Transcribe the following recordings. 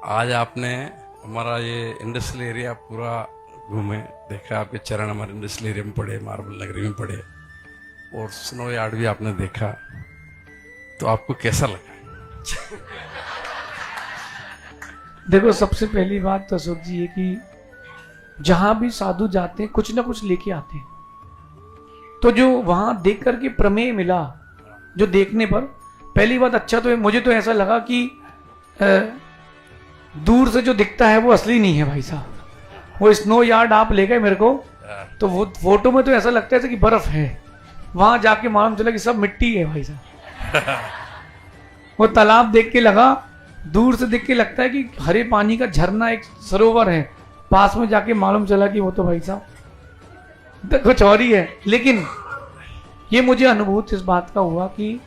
आज आपने हमारा ये इंडस्ट्रियल एरिया पूरा घूमे, देखा, आपके चरण हमारे इंडस्ट्रियल एरिया में पड़े, मार्बल नगरी में पड़े, और स्नो यार्ड भी आपने देखा, तो आपको कैसा लगा? देखो, सबसे पहली बात तो अशोक जी है कि जहां भी साधु जाते हैं कुछ ना कुछ लेके आते हैं। तो जो वहां देख करके प्रमेय मिला, जो देखने पर पहली बात अच्छा तो है, मुझे तो ऐसा लगा कि दूर से जो दिखता है वो असली नहीं है भाई साहब। वो स्नो यार्ड आप ले गए मेरे को, तो वो फोटो में तो ऐसा लगता है कि बर्फ है, वहां जाके मालूम चला कि सब मिट्टी है भाई साहब। वो तालाब देख के लगा, दूर से देख के लगता है कि हरे पानी का झरना, एक सरोवर है, पास में जाके मालूम चला कि वो तो भाई साहब कुछ और ही है। लेकिन ये मुझे अनुभूत इस बात का हुआ कि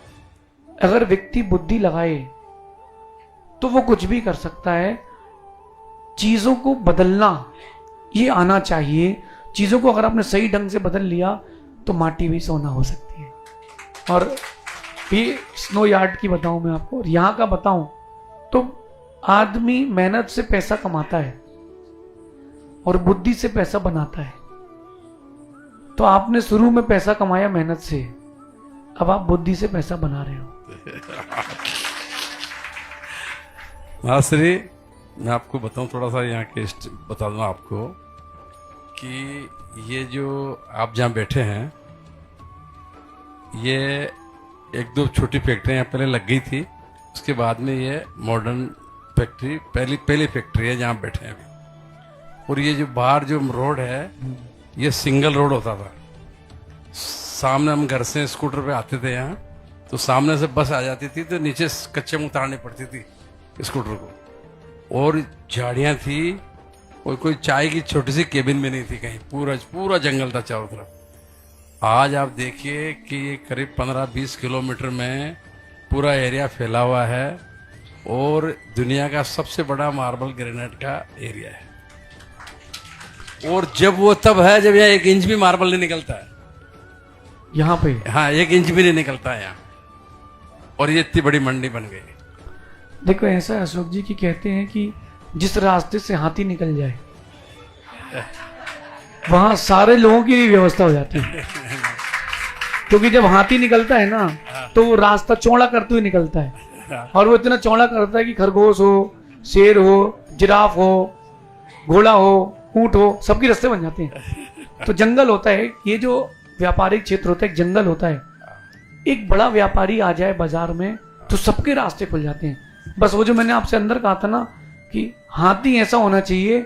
अगर व्यक्ति बुद्धि लगाए तो वो कुछ भी कर सकता है। चीजों को बदलना ये आना चाहिए। चीजों को अगर आपने सही ढंग से बदल लिया तो माटी भी सोना हो सकती है। और ये स्नो यार्ड की बताऊं मैं आपको, और यहां का बताऊं तो आदमी मेहनत से पैसा कमाता है और बुद्धि से पैसा बनाता है। तो आपने शुरू में पैसा कमाया मेहनत से, अब आप बुद्धि से पैसा बना रहे हो। महाश्री, मैं आपको बताऊं, थोड़ा सा यहाँ के बता दूं आपको कि ये जो आप जहाँ बैठे हैं, ये एक दो छोटी फैक्ट्रियाँ पहले लग गई थी, उसके बाद में ये मॉडर्न फैक्ट्री पहली फैक्ट्री है जहाँ बैठे हैं अभी। और ये जो बाहर जो रोड है, ये सिंगल रोड होता था। सामने हम घर से स्कूटर पे आते थे यहाँ, तो सामने से बस आ जाती थी तो नीचे कच्चे में उतारनी पड़ती थी स्कूटर को, और झाड़ियाँ थी, और कोई चाय की छोटी सी केबिन भी नहीं थी कहीं, पूरा जंगल था चारों तरफ। आज आप देखिए कि ये करीब 15-20 किलोमीटर में पूरा एरिया फैला हुआ है, और दुनिया का सबसे बड़ा मार्बल ग्रेनाइट का एरिया है। और जब वो तब है जब यहाँ 1 इंच भी मार्बल नहीं निकलता है यहाँ पे। हाँ, 1 इंच भी नहीं निकलता है यहाँ, और ये इतनी बड़ी मंडी बन गई। देखो, ऐसा है अशोक जी की कहते हैं कि जिस रास्ते से हाथी निकल जाए वहां सारे लोगों की व्यवस्था हो जाती है। क्योंकि जब हाथी निकलता है ना, तो वो रास्ता चौड़ा करते हुए निकलता है, और वो इतना चौड़ा करता है कि खरगोश हो, शेर हो, जिराफ हो, घोड़ा हो, ऊंट हो, सबके रास्ते बन जाते हैं। तो जंगल होता है, ये जो व्यापारिक क्षेत्र होता है, एक जंगल होता है। एक बड़ा व्यापारी आ जाए बाजार में तो सबके रास्ते खुल जाते हैं। बस वो जो मैंने आपसे अंदर कहा था ना कि हाथी ऐसा होना चाहिए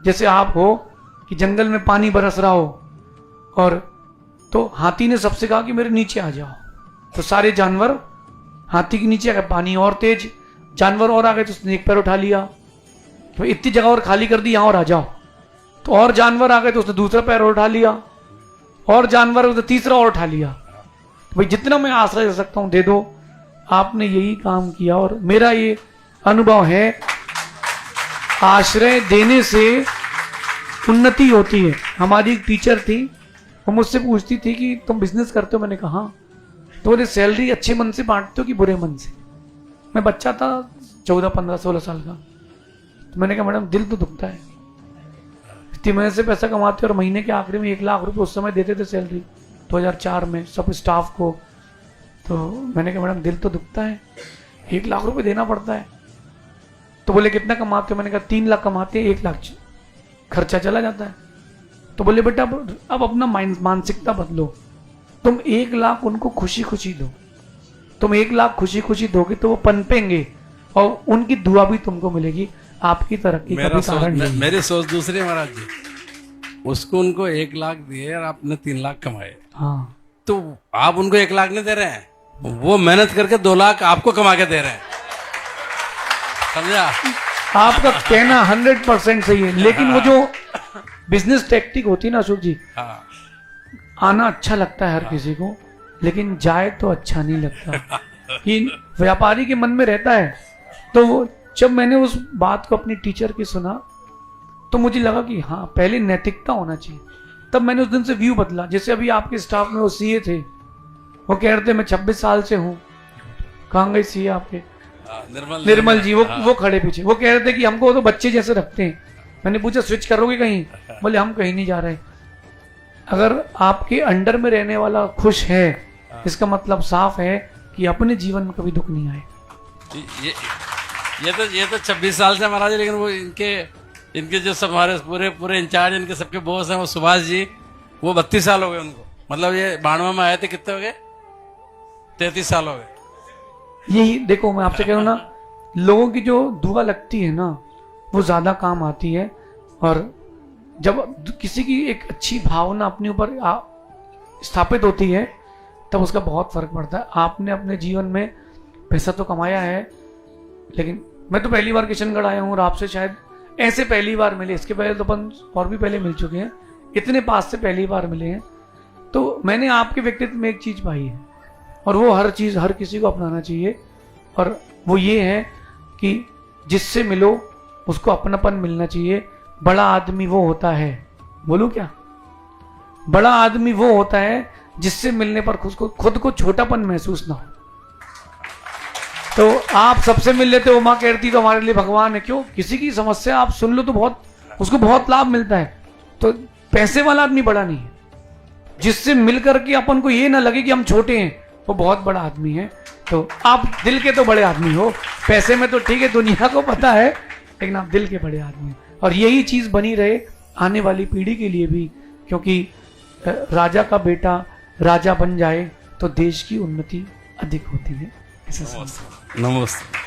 जैसे आप हो, कि जंगल में पानी बरस रहा हो, और तो हाथी ने सबसे कहा कि मेरे नीचे आ जाओ, तो सारे जानवर हाथी के नीचे आ गए। पानी और तेज, जानवर और आ गए तो उसने एक पैर उठा लिया, तो इतनी जगह और खाली कर दी, यहां और आ जाओ। तो और जानवर आ गए तो उसने दूसरा पैर और उठा लिया, और जानवर उसने तीसरा और उठा लिया। तो भाई जितना मैं आश्रय दे सकता हूं दे दो। आपने यही काम किया, और मेरा ये अनुभव है, आश्रय देने से उन्नति होती है। हमारी एक टीचर थी, वो मुझसे पूछती थी कि तुम बिजनेस करते हो? मैंने कहा हाँ। तो बोले सैलरी अच्छे मन से बांटते हो कि बुरे मन से? मैं बच्चा था, 14, 15, 16 साल का। तो मैंने कहा मैडम दिल तो दुखता है, इतनी मेहनत से पैसा कमाते हो, और महीने के आखिरी में 1 लाख रुपए उस समय देते थे सैलरी, 2004 में सब स्टाफ को। तो मैंने कहा मैडम दिल तो दुखता है, 1 लाख रुपए देना पड़ता है। तो बोले कितना कमाते हो? मैंने कहा 3 लाख कमाते हैं, 1 लाख खर्चा चला जाता है। तो बोले बेटा अब अपना मानसिकता बदलो, तुम 1 लाख उनको खुशी खुशी दो। तुम 1 लाख खुशी खुशी दोगे तो वो पनपेंगे, और उनकी दुआ भी तुमको मिलेगी। आपकी तरक्की का भी कारण नहीं। मेरी सोच दूसरी है महाराज जी, उसको उनको 1 लाख दिए और आपने 3 लाख कमाए। हाँ, तो आप उनको 1 लाख नहीं दे रहे हैं, वो मेहनत करके 2 लाख आपको कमा के दे रहे हैं, समझा? आपका कहना 100% सही है। लेकिन वो जो बिजनेस टैक्टिक होती है ना अशोक जी, हाँ, आना अच्छा लगता है हर किसी को, लेकिन जाए तो अच्छा नहीं लगता। कि व्यापारी के मन में रहता है। तो जब मैंने उस बात को अपनी टीचर की सुना तो मुझे लगा कि हाँ, पहले नैतिकता होना चाहिए। तब मैंने उस दिन से व्यू बदला। जैसे अभी आपके स्टाफ में वो सीए थे, वो कह रहे थे मैं 26 साल से हूँ। कहाँ गए सीए आपके? निर्मल जी, वो खड़े पीछे, वो कह रहे थे कि हमको तो बच्चे जैसे रखते हैं। मैंने पूछा स्विच करोगे कहीं? बोले हम कहीं नहीं जा रहे। अगर आपके अंडर में रहने वाला खुश है, इसका मतलब साफ है कि अपने जीवन में कभी दुख नहीं आए। ये तो 26 साल से महाराज, लेकिन वो इनके जो सब हमारे पूरे इंचार्ज, इनके सबके बॉस हैं, वो सुभाष जी, वो 32 साल हो गए उनको। मतलब ये 92 में आए थे, कितने हो गए? 33 साल हो गए। यही देखो, मैं आपसे कह रहा हूं ना, लोगों की जो दुआ लगती है ना, वो ज्यादा काम आती है। और जब किसी की एक अच्छी भावना अपने ऊपर स्थापित होती है, तब उसका बहुत फर्क पड़ता है। आपने अपने जीवन में पैसा तो कमाया है, लेकिन मैं तो पहली बार किशनगढ़ आया हूँ और आपसे शायद ऐसे पहली बार मिले। इसके पहले तो अपन और भी पहले मिल चुके हैं, इतने पास से पहली बार मिले हैं। तो मैंने आपके व्यक्तित्व में एक चीज पाई है, और वो हर चीज हर किसी को अपनाना चाहिए, और वो ये है कि जिससे मिलो उसको अपनापन मिलना चाहिए। बड़ा आदमी वो होता है, बोलूं क्या? बड़ा आदमी वो होता है जिससे मिलने पर खुद को छोटापन महसूस ना हो। तो आप सबसे मिल लेते हो, माँ कहती तो हमारे लिए भगवान है। क्यों? किसी की समस्या आप सुन लो तो उसको बहुत लाभ मिलता है। तो पैसे वाला आदमी बड़ा नहीं है, जिससे मिलकर के अपन को ये ना लगे कि हम छोटे हैं, वो बहुत बड़ा आदमी है। तो आप दिल के तो बड़े आदमी हो, पैसे में तो ठीक है, दुनिया को पता है, लेकिन आप दिल के बड़े आदमी हो। और यही चीज बनी रहे आने वाली पीढ़ी के लिए भी, क्योंकि राजा का बेटा राजा बन जाए तो देश की उन्नति अधिक होती है। नमस्ते।